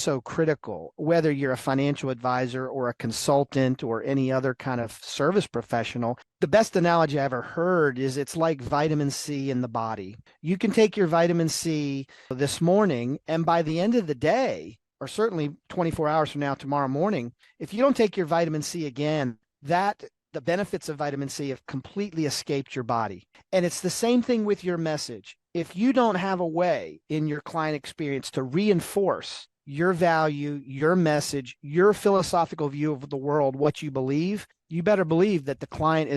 so critical, whether you're a financial advisor or a consultant or any other kind of service professional. The best analogy I ever heard is it's like vitamin C in the body. You can take your vitamin C this morning, and by the end of the day, or certainly 24 hours from now, tomorrow morning, if you don't take your vitamin C again, the benefits of vitamin C have completely escaped your body. And it's the same thing with your message. If you don't have a way in your client experience to reinforce your value, your message, your philosophical view of the world, what you believe, you better believe that the client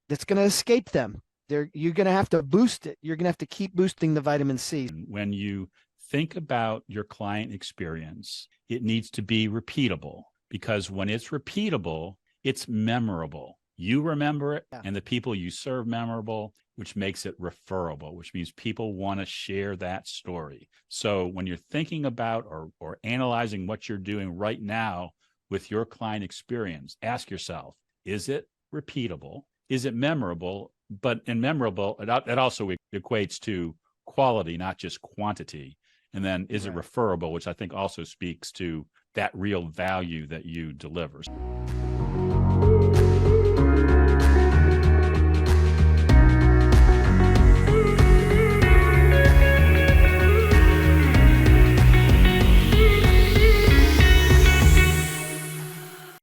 that's gonna escape them. You're gonna have to boost it. You're gonna have to keep boosting the vitamin C. When you think about your client experience, it needs to be repeatable, because when it's repeatable, it's memorable. You remember it, and the people you serve memorable, which makes it referable, which means people want to share that story. So when you're thinking about or analyzing what you're doing right now with your client experience, ask yourself, is it repeatable? Is it memorable? But in memorable, it also equates to quality, not just quantity. And then is it referable, which I think also speaks to that real value that you deliver.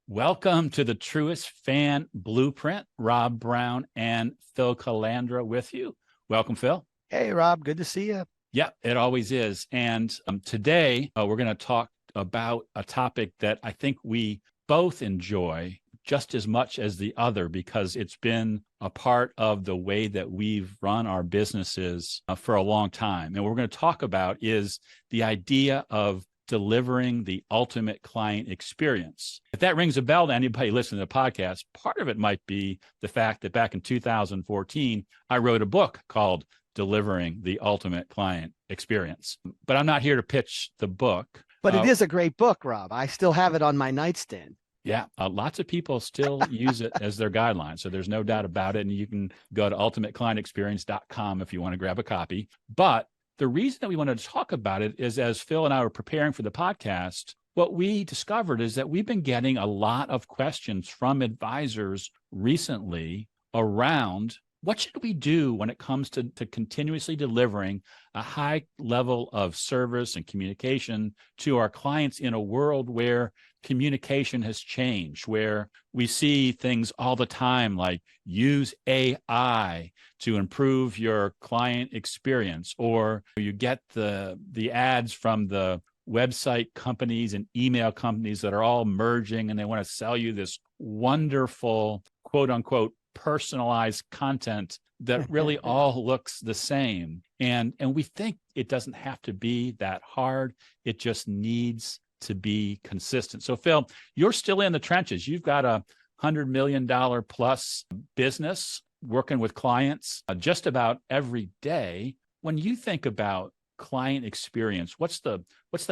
Welcome to the Truist Fan Blueprint. Rob Brown and Phil Calandra with you. Welcome, Phil. Hey, Rob. Good to see you. Yeah, it always is. And today we're going to talk about a topic that I think we both enjoy just as much as the other, because it's been a part of the way that we've run our businesses for a long time. And what we're going to talk about is the idea of delivering the ultimate client experience. If that rings a bell to anybody listening to the podcast, part of it might be the fact that back in 2014, I wrote a book called Delivering the Ultimate Client Experience. But I'm not here to pitch the book. But it is a great book, Rob. I still have it on my nightstand. Yeah, lots of people still use it as their guideline. So there's no doubt about it. And you can go to ultimateclientexperience.com if you want to grab a copy. But the reason that we wanted to talk about it is, as Phil and I were preparing for the podcast, what we discovered is that we've been getting a lot of questions from advisors recently around what should we do when it comes to continuously delivering a high level of service and communication to our clients in a world where communication has changed, where we see things all the time like use AI to improve your client experience, or you get the ads from the website companies and email companies that are all merging, and they want to sell you this wonderful, quote unquote, personalized content that really all looks the same. And we think it doesn't have to be that hard. It just needs to be consistent. So Phil, you're still in the trenches. You've got a $100 million plus business working with clients just about every day. When you think about client experience, what's the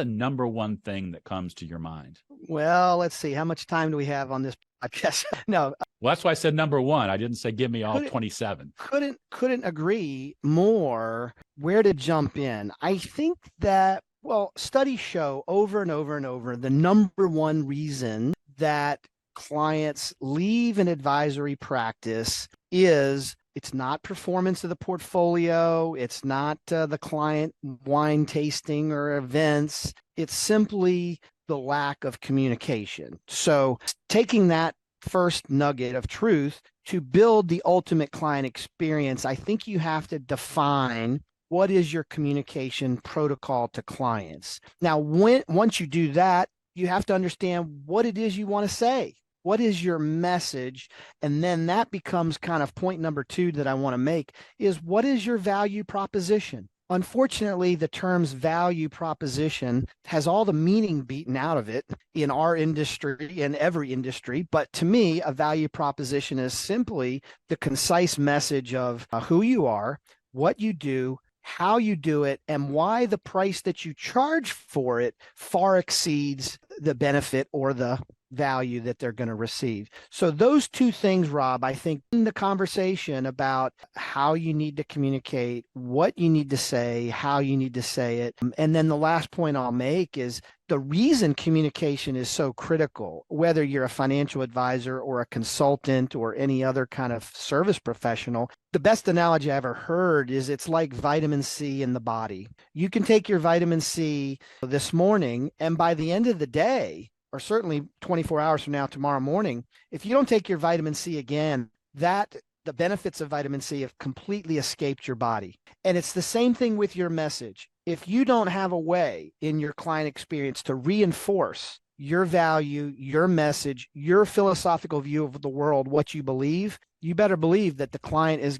number one thing that comes to your mind? Well, let's see. How much time do we have on this podcast? No. Well, that's why I said number one. I didn't say give me all 27. Couldn't agree more where to jump in. I think that, well, studies show over and over and over the number one reason that clients leave an advisory practice is it's not performance of the portfolio. It's not the client wine tasting or events. It's simply the lack of communication. So taking that first nugget of truth to build the ultimate client experience, I think you have to define what is your communication protocol to clients. Now, once you do that, you have to understand what it is you want to say. What is your message? And then that becomes kind of point number two that I want to make is, what is your value proposition? Unfortunately, the terms value proposition has all the meaning beaten out of it in our industry and every industry. But to me, a value proposition is simply the concise message of who you are, what you do, how you do it, and why the price that you charge for it far exceeds the benefit or the value that they're going to receive. So those two things, Rob, I think in the conversation about how you need to communicate, what you need to say, how you need to say it. And then the last point I'll make is the reason communication is so critical, whether you're a financial advisor or a consultant or any other kind of service professional. The best analogy I ever heard is it's like vitamin C in the body. You can take your vitamin C this morning, and by the end of the day, or certainly 24 hours from now, tomorrow morning, if you don't take your vitamin C again, that the benefits of vitamin C have completely escaped your body. And it's the same thing with your message. If you don't have a way in your client experience to reinforce your value, your message, your philosophical view of the world, what you believe, you better believe that the client is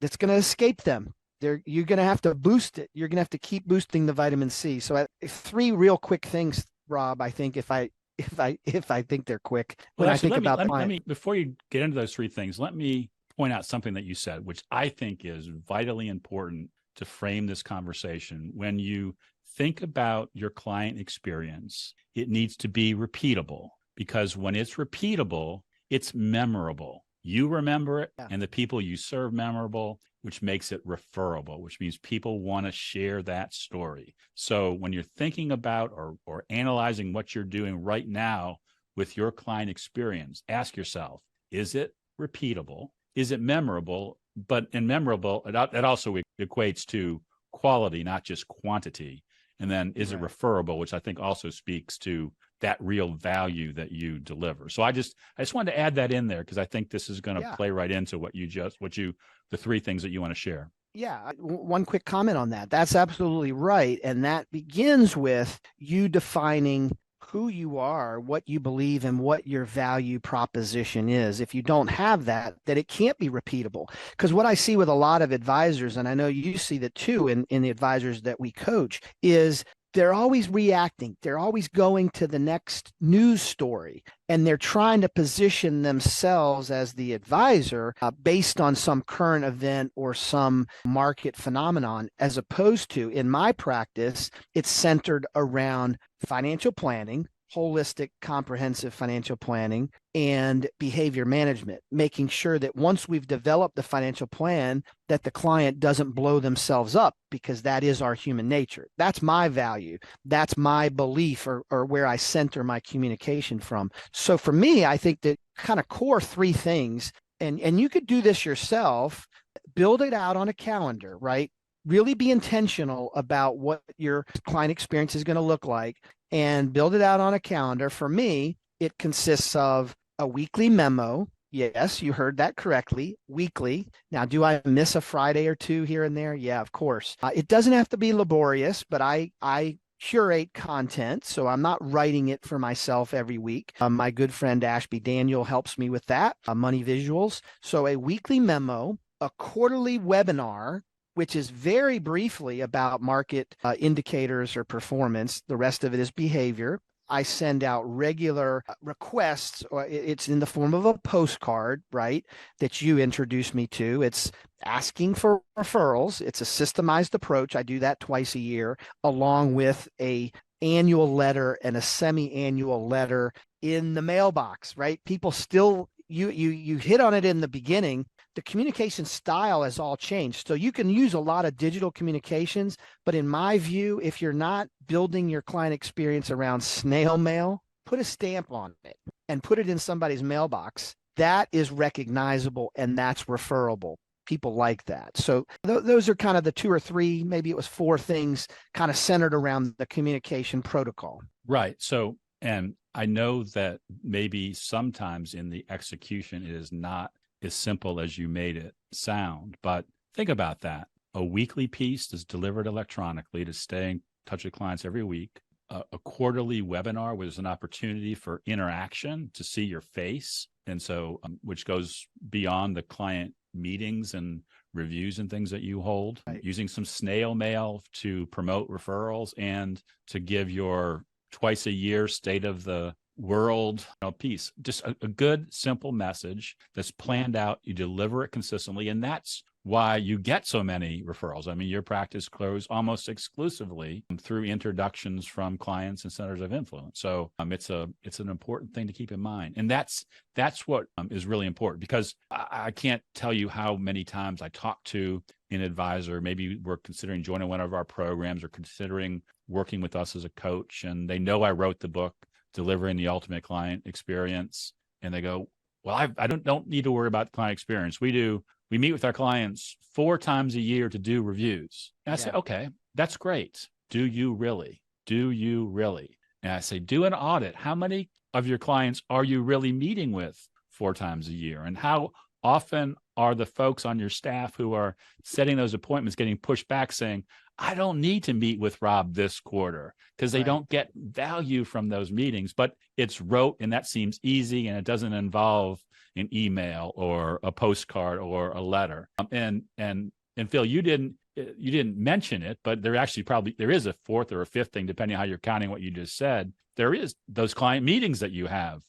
that's gonna escape them. You're gonna have to boost it. You're gonna have to keep boosting the vitamin C. So three real quick things, Rob, I think if I think they're quick when Well, I actually, think about let me before you get into those three things, let me point out something that you said, which I think is vitally important to frame this conversation. When you think about your client experience, it needs to be repeatable, because when it's repeatable, it's memorable. You remember it, and the people you serve memorable, which makes it referable, which means people want to share that story. So when you're thinking about or analyzing what you're doing right now with your client experience, ask yourself, is it repeatable? Is it memorable? But in memorable, it also equates to quality, not just quantity. And then is it referable, which I think also speaks to that real value that you deliver. So I just wanted to add that in there, because I think this is going to play right into the three things that you want to share. Yeah, one quick comment on that. That's absolutely right. And that begins with you defining who you are, what you believe, and what your value proposition is. If you don't have that, then it can't be repeatable. Because what I see with a lot of advisors, and I know you see that too in the advisors that we coach, is they're always reacting. They're always going to the next news story, and they're trying to position themselves as the advisor based on some current event or some market phenomenon, as opposed to, in my practice, it's centered around financial planning, holistic, comprehensive financial planning, and behavior management, making sure that once we've developed the financial plan, that the client doesn't blow themselves up, because that is our human nature. That's my value. That's my belief, or where I center my communication from. So for me, I think that kind of core three things, and you could do this yourself, build it out on a calendar, right? Really be intentional about what your client experience is going to look like, and build it out on a calendar. For me, it consists of a weekly memo. Yes, you heard that correctly. Weekly. Now, do I miss a Friday or two here and there? Yeah, of course. It doesn't have to be laborious, but I curate content, so I'm not writing it for myself every week. My good friend Ashby Daniel helps me with that, Money Visuals. So a weekly memo, a quarterly webinar, which is very briefly about market indicators or performance. The rest of it is behavior. I send out regular requests, or it's in the form of a postcard, right, that you introduce me to. It's asking for referrals. It's a systemized approach. I do that twice a year, along with a annual letter and a semi-annual letter in the mailbox, right? People still, you hit on it in the beginning. The communication style has all changed. So you can use a lot of digital communications, but in my view, if you're not building your client experience around snail mail, put a stamp on it and put it in somebody's mailbox. That is recognizable, and that's referable. People like that. So those are kind of the two or three, maybe it was four things kind of centered around the communication protocol. Right. So, and I know that maybe sometimes in the execution, it is not as simple as you made it sound, but think about that. A weekly piece is delivered electronically to stay in touch with clients every week. A quarterly webinar was an opportunity for interaction, to see your face. And so, which goes beyond the client meetings and reviews and things that you hold, right. Using some snail mail to promote referrals and to give your twice a year state of the world piece. Just a good, simple message that's planned out. You deliver it consistently. And that's why you get so many referrals. I mean, your practice grows almost exclusively through introductions from clients and centers of influence. So it's an important thing to keep in mind. And that's what is really important, because I can't tell you how many times I talk to an advisor, maybe we're considering joining one of our programs or considering working with us as a coach, and they know I wrote the book, Delivering the Ultimate Client Experience. And they go, well, I don't need to worry about the client experience. We meet with our clients 4 times a year to do reviews. And I say, okay, that's great. Do you really? Do you really? And I say, do an audit. How many of your clients are you really meeting with 4 times a year? And how often are the folks on your staff who are setting those appointments getting pushed back saying, I don't need to meet with Rob this quarter, because they don't get value from those meetings, but it's rote and that seems easy and it doesn't involve an email or a postcard or a letter. And Phil, you didn't mention it, but there is a fourth or a fifth thing, depending on how you're counting what you just said. There is those client meetings that you have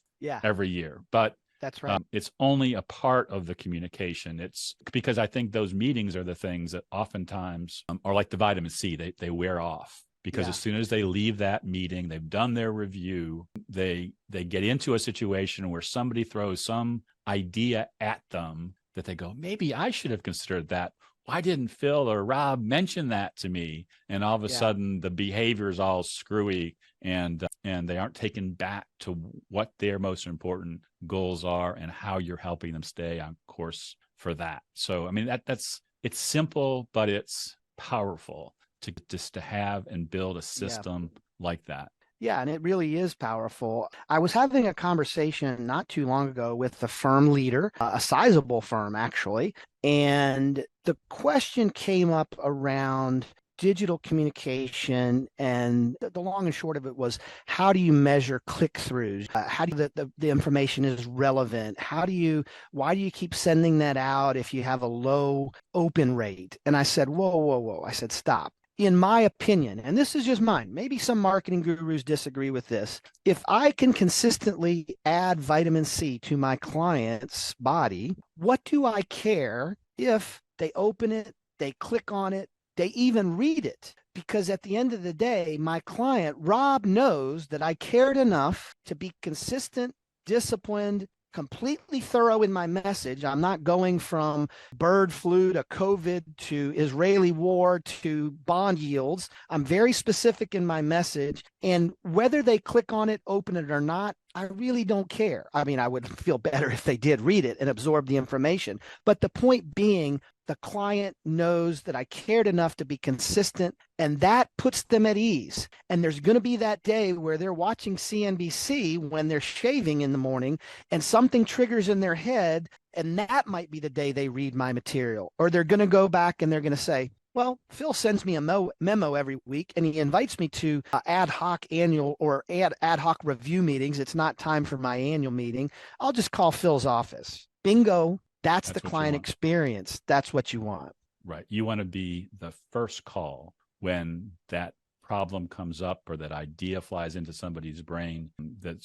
every year, but that's right. It's only a part of the communication. It's because I think those meetings are the things that oftentimes are like the vitamin C. They wear off, because as soon as they leave that meeting, they've done their review, they get into a situation where somebody throws some idea at them that they go, maybe I should have considered that. Why didn't Phil or Rob mention that to me? And all of a sudden the behavior is all screwy, and they aren't taken back to what their most important goals are and how you're helping them stay on course for that. So, I mean, it's simple, but it's powerful to have and build a system like that. Yeah, and it really is powerful. I was having a conversation not too long ago with the firm leader, a sizable firm actually, and the question came up around digital communication, and the long and short of it was, how do you measure click-throughs? How do the information is relevant? Why do you keep sending that out if you have a low open rate? And I said, whoa. I said, stop. In my opinion, and this is just mine, maybe some marketing gurus disagree with this. If I can consistently add vitamin C to my client's body, what do I care if they open it, they click on it, they even read it? Because at the end of the day, my client, Rob, knows that I cared enough to be consistent, disciplined, completely thorough in my message. I'm not going from bird flu to COVID to Israeli war to bond yields. I'm very specific in my message. And whether they click on it, open it or not, I really don't care. I mean, I would feel better if they did read it and absorb the information. But the point being, the client knows that I cared enough to be consistent, and that puts them at ease. And there's going to be that day where they're watching CNBC when they're shaving in the morning and something triggers in their head, and that might be the day they read my material. Or they're going to go back and they're going to say, well, Phil sends me a memo every week, and he invites me to ad hoc annual or ad hoc review meetings. It's not time for my annual meeting. I'll just call Phil's office. Bingo. That's the client experience. That's what you want. Right. You want to be the first call when that problem comes up or that idea flies into somebody's brain.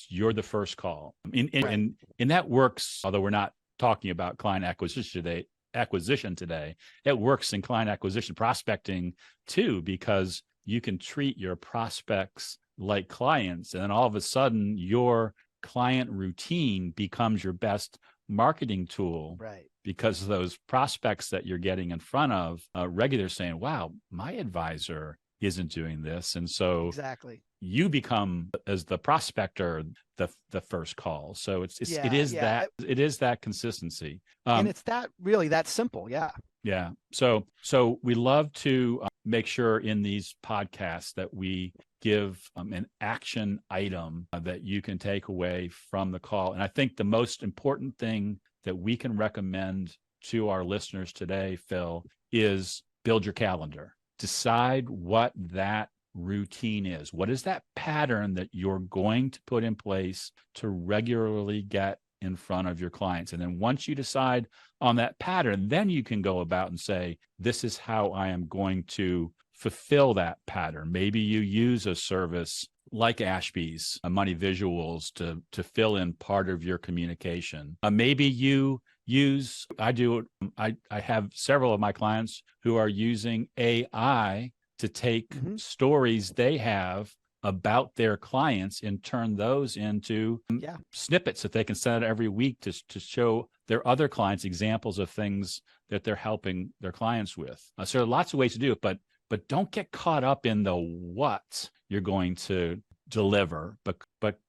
You're the first call. And that works, although we're not talking about client acquisition today, it works in client acquisition prospecting too, because you can treat your prospects like clients, and then all of a sudden your client routine becomes your best marketing tool, right? Because those prospects that you're getting in front of regular saying, wow, my advisor isn't doing this. And so exactly, you become, as the prospector, the first call. So it is that consistency. And it's that simple. Yeah. So we love to make sure in these podcasts that we give an action item that you can take away from the call. And I think the most important thing that we can recommend to our listeners today, Phil, is build your calendar. Decide what that routine is. What is that pattern that you're going to put in place to regularly get in front of your clients? And then once you decide on that pattern, then you can go about and say, this is how I am going to fulfill that pattern. Maybe you use a service like Ashby's Money Visuals to fill in part of your communication. Maybe you I have several of my clients who are using AI to take stories they have about their clients and turn those into snippets that they can send out every week to show their other clients examples of things that they're helping their clients with. So there are lots of ways to do it, but don't get caught up in the what you're going to deliver, but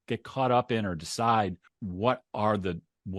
get caught up in or decide what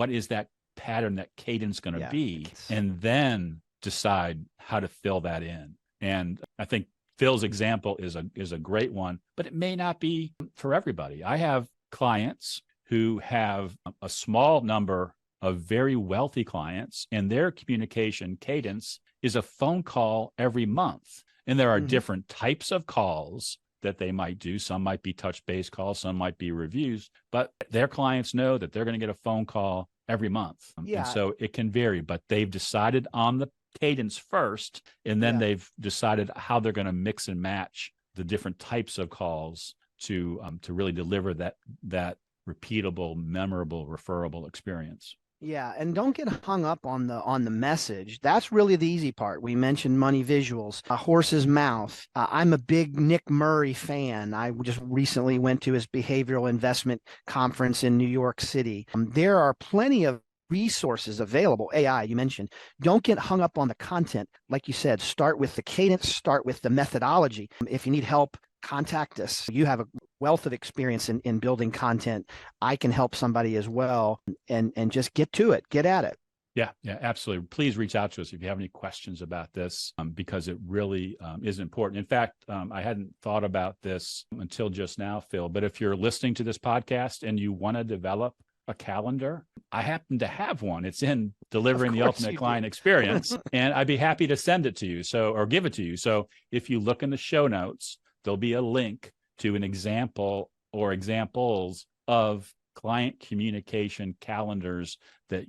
is that pattern, that cadence going to be, and then decide how to fill that in. And I think Phil's example is a great one, but it may not be for everybody. I have clients who have a small number of very wealthy clients, and their communication cadence is a phone call every month. And there are different types of calls that they might do. Some might be touch base calls, some might be reviews, but their clients know that they're going to get a phone call every month. And so it can vary, but they've decided on the cadence first, and then they've decided how they're going to mix and match the different types of calls to really deliver that repeatable, memorable, referable experience. Yeah, and don't get hung up on the message. That's really the easy part. We mentioned money visuals, a horse's mouth. I'm a big Nick Murray fan. I just recently went to his behavioral investment conference in New York City. There are plenty of resources available. AI, you mentioned. Don't get hung up on the content. Like you said, start with the cadence, start with the methodology. If you need help, contact us. You have a wealth of experience in building content. I can help somebody as well, and just get to it, get at it. Yeah, absolutely. Please reach out to us if you have any questions about this, because it really is important. In fact, I hadn't thought about this until just now, Phil, but if you're listening to this podcast and you want to develop a calendar, I happen to have one. It's in Delivering the Ultimate Client Experience, and I'd be happy to send it to you, or give it to you. So if you look in the show notes, there'll be a link to an example or examples of client communication calendars that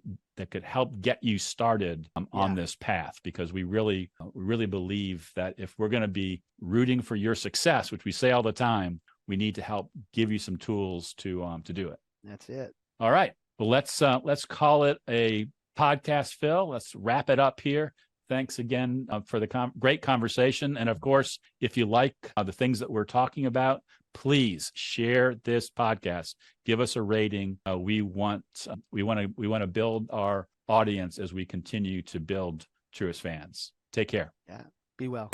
could help get you started on this path, because we really believe that if we're going to be rooting for your success, which we say all the time, we need to help give you some tools to do it. That's it. All right. Well, let's call it a podcast, Phil. Let's wrap it up here. Thanks again for the great conversation. And of course, if you like the things that we're talking about, please share this podcast. Give us a rating. We want to build our audience as we continue to build Truist fans. Take care. Yeah. Be well.